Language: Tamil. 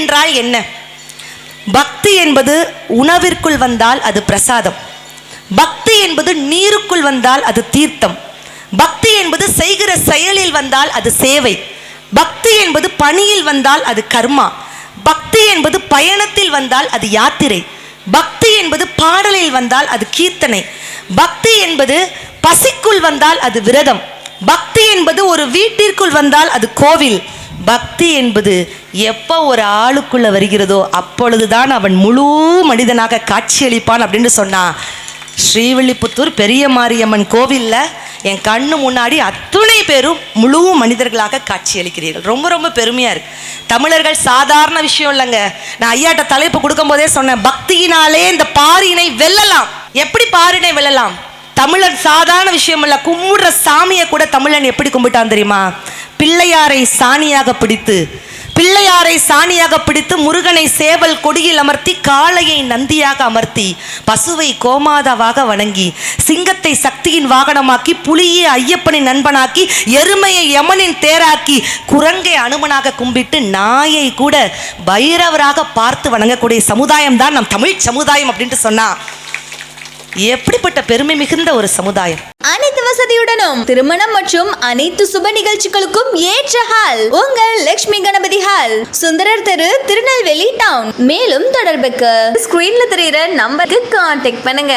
என்றால் என்ன? பக்தி என்பது உணவிற்குள் வந்தால் அது பிரசாதம், பக்தி என்பது நீருக்குள் வந்தால் அது தீர்த்தம், பக்தி என்பது செய்கிற செயலில் வந்தால் அது சேவை, பக்தி என்பது பணியில் வந்தால் அது கர்மா, பக்தி என்பது பயணத்தில் வந்தால் அது யாத்திரை, பக்தி என்பது பாடலில் வந்தால் அது கீர்த்தனை, பக்தி என்பது பசிக்குள் வந்தால் அது விரதம், பக்தி என்பது ஒரு வீட்டிற்குள் வந்தால் அது கோவில், பக்தி என்பது எப்போ ஒரு ஆளுக்குள்ள வருகிறதோ அப்பொழுதுதான் அவன் முழு மனிதனாக காட்சியளிப்பான் அப்படின்னு சொன்னா. ஸ்ரீவில்லிபுத்தூர் பெரிய மாரியம்மன் கோவிலில் என் கண்ணு முன்னாடி அத்துணை பேரும் முழு மனிதர்களாக காட்சியளிக்கிறீர்கள். ரொம்ப ரொம்ப பெருமையாக இருக்கு. தமிழர்கள் சாதாரண விஷயம் இல்லைங்க. நான் ஐயாட்ட தலைப்பு கொடுக்கும் போதே சொன்னேன், பக்தியினாலே இந்த பாரினை வெல்லலாம். எப்படி பாரினை வெல்லலாம்? தமிழன் சாதாரண விஷயம் இல்லை. கும்பிடுற சாமியை கூட தமிழன் எப்படி கும்பிட்டான் தெரியுமா? பிள்ளையாரை சாணியாக பிடித்து முருகனை சேவல் கொடியில் அமர்த்தி, காளையை நந்தியாக அமர்த்தி, பசுவை கோமாதாவாக வணங்கி, சிங்கத்தை சக்தியின் வாகனமாக்கி, புலியை ஐயப்பனின் நண்பனாக்கி, எருமையை யமனின் தேராக்கி, குரங்கை அனுமனாக கும்பிட்டு, நாயை கூட பைரவராக பார்த்து வணங்கக்கூடிய சமுதாயம் தான் நம் தமிழ் சமுதாயம் அப்படின்ட்டு சொன்னா எப்படிப்பட்ட பெருமை மிகுந்த ஒரு சமுதாயம். அனைத்து வசதியுடனும் திருமணம் மற்றும் அனைத்து சுப நிகழ்ச்சிகளுக்கும் ஏற்ற ஹால் உங்கள் லட்சுமி கணபதி ஹால், சுந்தரர் தெரு, திருநெல்வேலி டவுன். மேலும் தொடர்புக்கு ஸ்கிரீன்ல தெரியுற நம்பருக்கு கான்டாக்ட் பண்ணுங்க.